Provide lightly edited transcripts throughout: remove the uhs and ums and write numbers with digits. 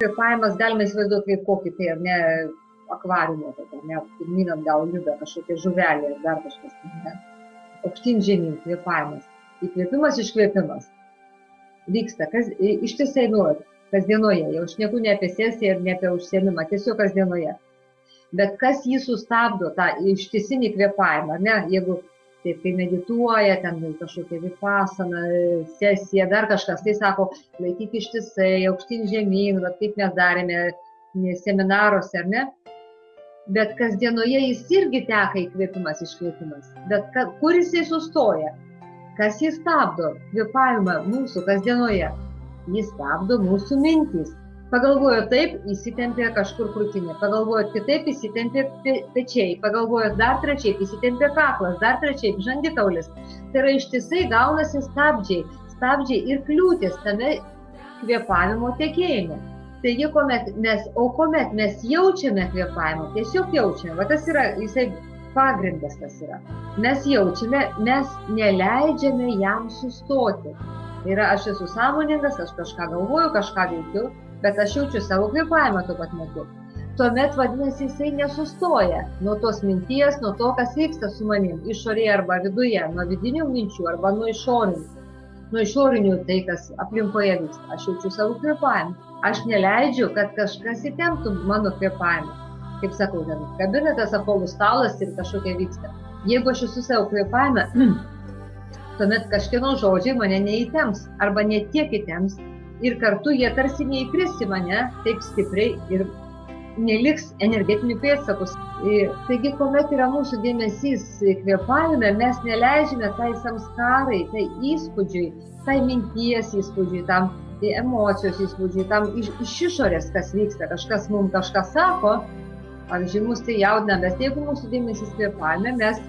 Kvėpavimas galima įsivaizduoti kaip kokį tai, ar ne, akvariumo, ar ne, pirminant gal juda kažkokia žuvelė, ar dar kažkas, ne. Aukštyn žemyn kvėpavimas. Įkvėpimas, iškvėpimas. Vyksta, ištisai nuolat, kasdienoje. Jau aš šneku ne apie sesiją ir ne apie užsiėmimą, tiesiog kasdienoje. Bet kas jį sustabdo, tą ištisinį kvėpavimą, ar ne, jeigu taip, kai medituoja, ten kažkokia vipasana, sesija, dar kažkas, tai sako, laikyk ištisai, aukštyn žemyn, va, kaip mes darėme seminaruose, ar ne? Bet kasdienoje jis irgi teka įkvėpimas, iškvėpimas. Bet kur jisai sustoja? Kas jis stabdo kvėpavimą mūsų kasdienoje? Jis stabdo mūsų mintys. Pagalvojo taip, įsitempė kažkur krūtinė, pagalvojo kitaip, įsitempė pečiai, pagalvojo dar trečiaip, įsitempė kaklas, dar trečiaip, žandikaulis. Tai yra ištisai gaunasi stabdžiai ir kliūtis tame kvėpavimo tekėjime. Taigi, kuomet mes jaučiame kvėpavimą, tiesiog jaučiame, va tas yra, jisai pagrindas tas yra. Mes jaučiame, mes neleidžiame jam sustoti. Tai yra, aš esu sąmoningas, aš kažką galvoju, kažką veikiu, bet aš jaučiu savo kvėpavimą tuo pat metu. Tuomet, vadinasi, jisai nesustoja nuo tos minties, nuo to, kas vyksta su manim, išorėje arba viduje, nuo vidinių minčių arba nuo išorinių. Nuo išorinių tai, kas aplinkoje vyksta. Aš jaučiu savo kvėpavimą. Aš neleidžiu, kad kažkas įtemptų mano kvėpavimą. Kaip sakau, ten kabinetas, apolų stalas ir kažkokia vyksta. Jeigu aš esu savo kvėpavimą, tuomet kažkieno žodžiai mane neįtemps arba ne tiek įtemps. Ir kartu jie tarsi neįkris į mane taip stipriai ir neliks energetinių pėdsakus. Taigi, kuomet yra mūsų dėmesys kvėpavime, mes neleidžiame tai samskarai, tai įspūdžiui, tai minties įspūdžiui, tam emocijos įspūdžiui, tam iš išorės, kas vyksta, kažkas mums kažką sako, pavyzdžiui, mus tai jaudina, bet jeigu mūsų dėmesys kvėpavime, mes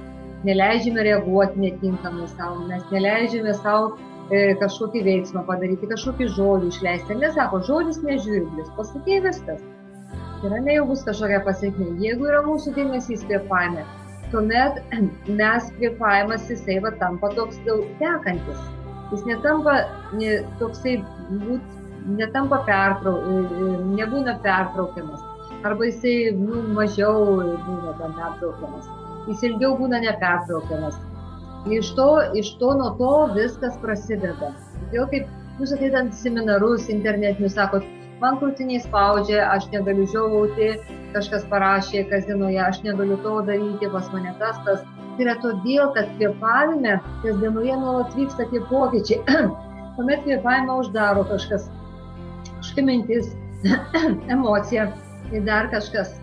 neleidžiame reaguoti netinkamai savo, mes neleidžiame savo kažkokį veiksmą padaryti, kažkokį žodį išleisti. Nesako, žodis nežvirblis, pasakė viskas. Tai yra nejaugus kažkokia pasiekmė. Jeigu yra mūsų dėmesys kvėpavime, tuomet mes kvėpavimas jisai tampa toks tekantis. Jis netampa toksai, netampa nebūna pertraukiamas. Arba jisai mažiau būna tam pertraukiamas. Jis ilgiau būna nepertraukiamas. Iš to nuo to viskas prasideda. Jau kaip jūs ateitant seminarus internetinius, sakot, man krūtiniai spaudžia, aš negaliu žiovauti, kažkas parašė kasdienoje, aš negaliu to daryti, pas mane tas. Tai yra todėl, kad kvėpavime kasdienoje nuolat vyksta tie pokyčiai. Kuomet kvėpavimą uždaro kažkokia mintis, emocija ir dar kažkas.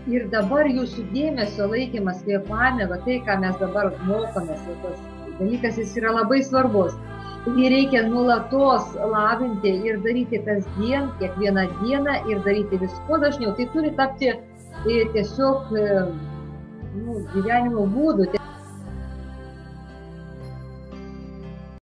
Ir dabar jūsų dėmesio laikymas kvėpavime, va tai, ką mes dabar mokomės, tas dalykas jis yra labai svarbus. Jį reikia nuolatos lavinti ir daryti kasdien, kiekvieną dieną ir daryti vis kuo dažniau. Tai turi tapti tiesiog gyvenimo būdu.